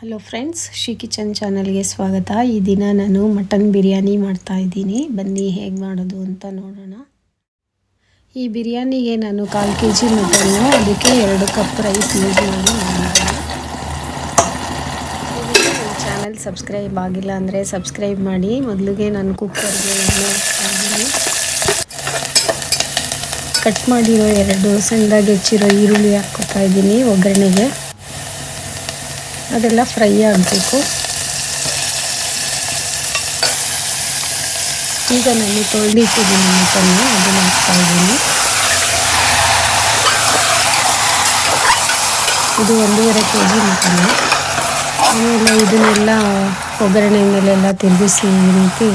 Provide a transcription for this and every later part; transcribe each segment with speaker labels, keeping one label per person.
Speaker 1: Hello friends, Shri kitchen ಚಾನಲ್ಗೆ ಸ್ವಾಗತ. ಈ ದಿನ ನಾನು ಮಟನ್ ಬಿರಿಯಾನಿ ಮಾಡ್ತಾ ಇದ್ದೀನಿ. ಬನ್ನಿ ಹೇಗೆ ಮಾಡೋದು ಅಂತ ನೋಡೋಣ. ಈ ಬಿರಿಯಾನಿಗೆ ನಾನು 1/4 kg ಮಟನ್ನು, ಅದಕ್ಕೆ 2 ಕಪ್ ರೈಸ್ ಯೂಸ್ ಮಾಡಿ ಮಾಡಿದ್ದೀನಿ. ನನ್ನ ಚಾನಲ್ ಸಬ್ಸ್ಕ್ರೈಬ್ ಆಗಿಲ್ಲ ಅಂದರೆ ಸಬ್ಸ್ಕ್ರೈಬ್ ಮಾಡಿ. ಮೊದಲಿಗೆ ನಾನು ಕುಕ್ಕರ್ಗೆ ಹಾಕ್ತಾಯಿದ್ದೀನಿ. ಕಟ್ ಮಾಡಿರೋ 2 ಸಣ್ಣದಾಗಿ ಹೆಚ್ಚಿರೋ ಈರುಳ್ಳಿ ಹಾಕ್ಕೊತಾ ಇದ್ದೀನಿ ಒಗ್ಗರಣೆಗೆ. ಅದೆಲ್ಲ ಫ್ರೈ ಆಗಬೇಕು. ಈಗ ನಾನು ತೊಳೆದಿಟ್ಟಿದ್ದೀನಿ ಮಟನ್ನು, ಅದನ್ನು ಹಾಕ್ತಾಯಿದ್ದೀನಿ. ಇದು 1.5 kg ಮಟನ್ನು. ಆಮೇಲೆ ಇದನ್ನೆಲ್ಲ ಒಗ್ಗರಣೆ ಮೇಲೆಲ್ಲ ತಿರುಗಿಸಿ ಈ ರೀತಿ.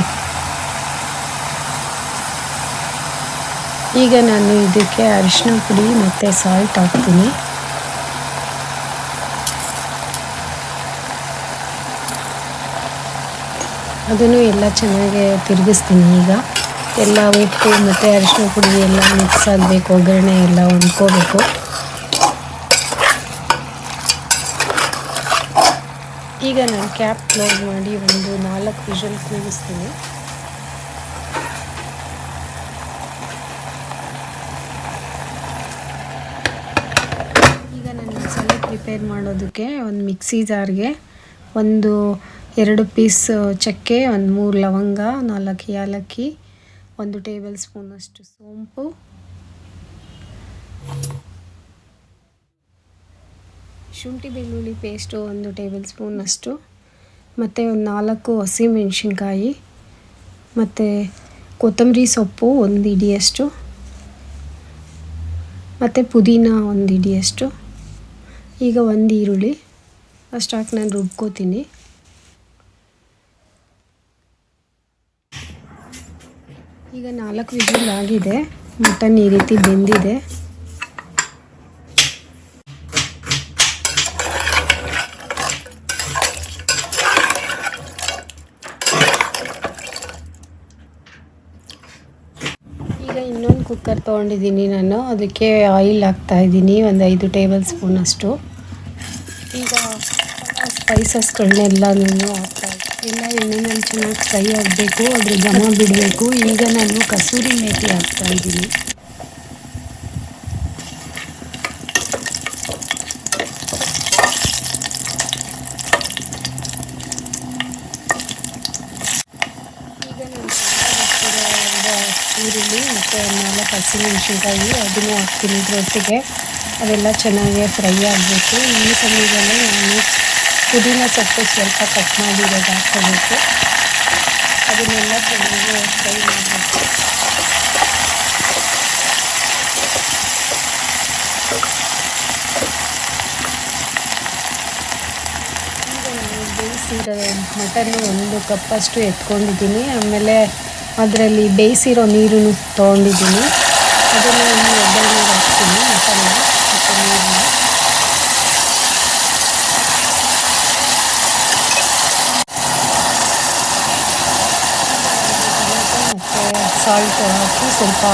Speaker 1: ಈಗ ನಾನು ಇದಕ್ಕೆ ಅರಿಶಿನ ಪುಡಿ ಮತ್ತು ಸಾಲ್ಟ್ ಹಾಕ್ತೀನಿ. ಅದನ್ನು ಎಲ್ಲ ಚೆನ್ನಾಗಿ ತಿರುಗಿಸ್ತೀನಿ. ಈಗ ಎಲ್ಲ ಉಪ್ಪು ಮತ್ತು ಅರಿಶಿನ ಪುಡಿ ಎಲ್ಲ ಮಿಕ್ಸ್ ಆಗಬೇಕು, ಒಗ್ಗರಣೆ ಎಲ್ಲ ಹೊಂದ್ಕೋಬೇಕು. ಈಗ ನಾನು ಕ್ಯಾಪ್ ಕ್ಲೋಸ್ ಮಾಡಿ ಒಂದು 4 ವಿಷಲ್ ಕೂಗಿಸ್ತೀನಿ. ಈಗ ನಾನು ಮಸಾಲೆ ಪ್ರಿಪೇರ್ ಮಾಡೋದಕ್ಕೆ ಒಂದು ಮಿಕ್ಸಿ ಜಾರ್ಗೆ 2 ಪೀಸ್ ಚಕ್ಕೆ, 3 ಲವಂಗ, 4 ಏಲಕ್ಕಿ, 1 ಟೇಬಲ್ ಸ್ಪೂನಷ್ಟು ಸೋಂಪು, ಶುಂಠಿ ಬೆಳ್ಳುಳ್ಳಿ ಪೇಸ್ಟು 1 ಟೇಬಲ್ ಸ್ಪೂನಷ್ಟು, ಮತ್ತು 4 ಹಸಿಮೆಣಸಿನ್ಕಾಯಿ, ಮತ್ತು ಕೊತ್ತಂಬರಿ ಸೊಪ್ಪು 1 ಹಿಡಿಯಷ್ಟು, ಮತ್ತು ಪುದೀನ 1 ಹಿಡಿಯಷ್ಟು. ಈಗ 1 ಈರುಳ್ಳಿ ಅಷ್ಟು ಹಾಕಿ ನಾನು ರುಬ್ಕೋತೀನಿ. ಈಗ 4 ವಿಸಿಲ್ ಆಗಿದೆ. ಮಟನ್ ಈ ರೀತಿ ಬೆಂದಿದೆ. ಈಗ ಇನ್ನೊಂದು ಕುಕ್ಕರ್ ತೊಗೊಂಡಿದ್ದೀನಿ ನಾನು. ಅದಕ್ಕೆ ಆಯಿಲ್ ಹಾಕ್ತಾಯಿದ್ದೀನಿ, ಒಂದು 5 ಟೇಬಲ್ ಸ್ಪೂನಷ್ಟು. ಈಗ ಸ್ಪೈಸಸ್ಗಳನ್ನೆಲ್ಲ ನಾನು ಹಾಕ್ತಾಯಿದ್ದೀನಿ. ಎಲ್ಲ ಎಣ್ಣೆನಲ್ಲಿ ಚೆನ್ನಾಗಿ ಫ್ರೈ ಆಗಬೇಕು, ಅದ್ರ ಘಮ ಬಿಡಬೇಕು. ಈಗ ನಾನು ಕಸೂರಿ ಮೇಥಿ ಹಾಕ್ತಾಯಿದ್ದೀನಿ. ಈಗ ನಾನು ಈರುಳ್ಳಿ ಮತ್ತು 4 ಹಸಿಮೆಣಸಿನ್ಕಾಯಿ ಅದನ್ನು ಹಾಕ್ತೀನಿ ಇದ್ರೊಟ್ಟಿಗೆ. ಅದೆಲ್ಲ ಚೆನ್ನಾಗಿ ಫ್ರೈ ಆಗಬೇಕು. ಈ ಸಮಯದಲ್ಲಿ ನಾನು ಪುದೀನ ಸೊಪ್ಪು ಸ್ವಲ್ಪ ಕಟ್ ಮಾಡಿರೋದು ಹಾಕ್ಕೋಬೇಕು. ಅದನ್ನೆಲ್ಲ ಚೆನ್ನಾಗಿ ಫ್ರೈ ಮಾಡಬೇಕು. ಈಗ ನಾನು ಬೇಯಿಸಿರೋ ಮಟನ್ನು 1 ಕಪ್ಪಷ್ಟು ಎತ್ಕೊಂಡಿದ್ದೀನಿ. ಆಮೇಲೆ ಅದರಲ್ಲಿ ಬೇಯಿಸಿರೋ ನೀರನ್ನು ತೊಗೊಂಡಿದ್ದೀನಿ. ಅದನ್ನು ಈ ಒಗ್ಗರಣೆಗೆ ಹಾಕ್ತೀನಿ. ಮಟನ್ನ ಮತ್ತು ನೀರನ್ನ ಸಾಲ್ಟ್ ಹಾಕಿ ಸ್ವಲ್ಪ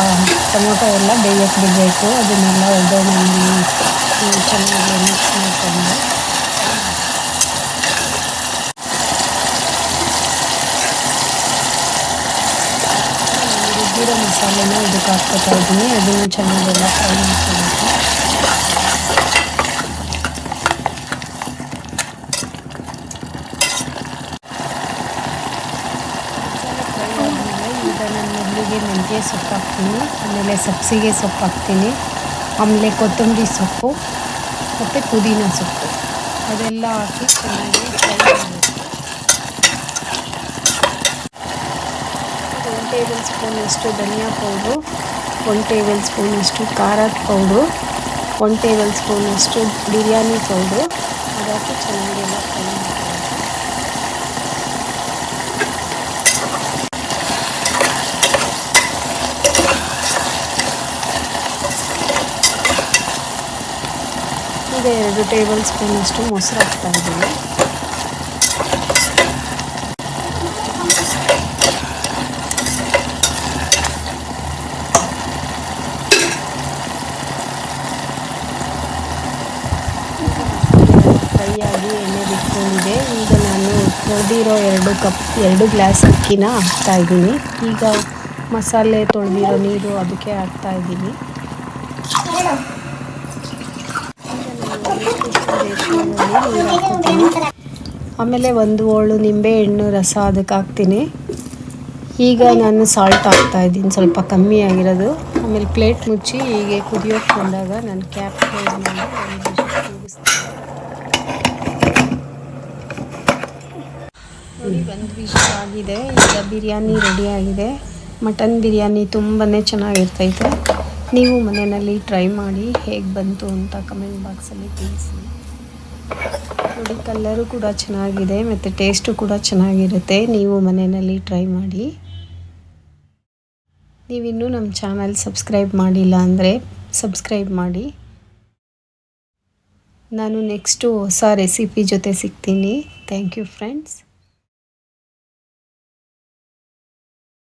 Speaker 1: ಟೊಮೊಟೊ ಎಲ್ಲ ಬೇಯಕ್ಕೆ ಬಿಡಬೇಕು. ಅದನ್ನೆಲ್ಲ ಒಗ್ಗರಣೆಯಲ್ಲಿ ಚೆನ್ನಾಗಿ ಮಿಕ್ಸ್ ಮಾಡಿಕೊಂಡು ರುಬ್ಬಿರೋ ಮಸಾಲೆನ ಇದಕ್ಕೆ ಹಾಕ್ಕೊತಾ ಇದ್ದೀನಿ. ಅದನ್ನು ಚೆನ್ನಾಗೆಲ್ಲ ಫ್ರೈ ಮಾಡ್ಕೋಬೇಕು. ಈಗ ನಾನು ಮೊದಲಿಗೆ ಮೆಂತ್ಯ ಸೊಪ್ಪು ಹಾಕ್ತೀನಿ, ಆಮೇಲೆ ಸಬ್ಸಿಗೆ ಸೊಪ್ಪು ಹಾಕ್ತೀನಿ, ಆಮೇಲೆ ಕೊತ್ತಂಬರಿ ಸೊಪ್ಪು ಮತ್ತು ಪುದೀನ ಸೊಪ್ಪು ಅದೆಲ್ಲ ಹಾಕಿ ಚೆನ್ನಾಗಿ ಫ್ರೈ ಮಾಡಬೇಕು. 1 ಟೇಬಲ್ ಸ್ಪೂನಷ್ಟು ಧನಿಯಾ ಪೌಡ್ರು, 1 ಟೇಬಲ್ ಸ್ಪೂನಷ್ಟು ಖಾರದ ಪೌಡ್ರು, 1 ಟೇಬಲ್ ಸ್ಪೂನಷ್ಟು ಬಿರಿಯಾನಿ ಪೌಡ್ರು ಅದು ಹಾಕಿ ಚೆನ್ನಾಗೆಲ್ಲ ಫ್ರೈ ಮಾಡಬೇಕು. ಈಗ 2 ಟೇಬಲ್ ಸ್ಪೂನಷ್ಟು ಮೊಸರು ಹಾಕ್ತಾಯಿದ್ದೀನಿ. ಫ್ರೈ ಆಗಿ ಎಣ್ಣೆ ಬಿಟ್ಕೊಂಡಿದೆ. ತೊಳೆದಿರೋ 2 ಗ್ಲಾಸ್ ಅಕ್ಕಿನ ಹಾಕ್ತಾಯಿದ್ದೀನಿ. ಈಗ ಮಸಾಲೆ ತೊಳೆದಿರೋ ನೀರು ಅದಕ್ಕೆ ಹಾಕ್ತಾಯಿದ್ದೀನಿ. ನೀರು ಹಾಕ್ತೀನಿ. ಆಮೇಲೆ 1 ಹೋಳು ನಿಂಬೆಹಣ್ಣು ರಸ ಅದಕ್ಕೆ ಹಾಕ್ತೀನಿ. ಈಗ ನಾನು ಸಾಲ್ಟ್ ಹಾಕ್ತಾಯಿದ್ದೀನಿ, ಸ್ವಲ್ಪ ಕಮ್ಮಿ ಆಗಿರೋದು. ಆಮೇಲೆ ಪ್ಲೇಟ್ ಮುಚ್ಚಿ ಹೀಗೆ ಕುದಿಯೋಕ್ಕೆ ಬಂದಾಗ ನಾನು ಕ್ಯಾಪ್ ಕ್ಲೋಸ್ ಮಾಡಿ 1 ವಿಷಲ್ ಕೂಗಿಸ್ತೀನಿ. ನೋಡಿ 1 ವಿಷಲ್ ಆಗಿದೆ. ಈಗ ಬಿರಿಯಾನಿ ರೆಡಿಯಾಗಿದೆ. ಮಟನ್ ಬಿರಿಯಾನಿ ತುಂಬಾ ಚೆನ್ನಾಗಿರ್ತೈತೆ. ನೀವು ಮನೆಯಲ್ಲಿ ಟ್ರೈ ಮಾಡಿ ಹೇಗೆ ಬಂತು ಅಂತ ಕಮೆಂಟ್ ಬಾಕ್ಸಲ್ಲಿ ತಿಳಿಸಿ. ನೋಡಿ ಕಲರು ಕೂಡ ಚೆನ್ನಾಗಿದೆ ಮತ್ತು ಟೇಸ್ಟು ಕೂಡ ಚೆನ್ನಾಗಿರುತ್ತೆ. ನೀವು ಮನೆಯಲ್ಲಿ ಟ್ರೈ ಮಾಡಿ. ನೀವಿನ್ನೂ ನಮ್ಮ ಚಾನಲ್ ಸಬ್ಸ್ಕ್ರೈಬ್ ಮಾಡಿಲ್ಲ ಅಂದರೆ ಸಬ್ಸ್ಕ್ರೈಬ್ ಮಾಡಿ. ನಾನು ನೆಕ್ಸ್ಟು ಹೊಸ ರೆಸಿಪಿ ಜೊತೆ ಸಿಗ್ತೀನಿ. Thank you friends.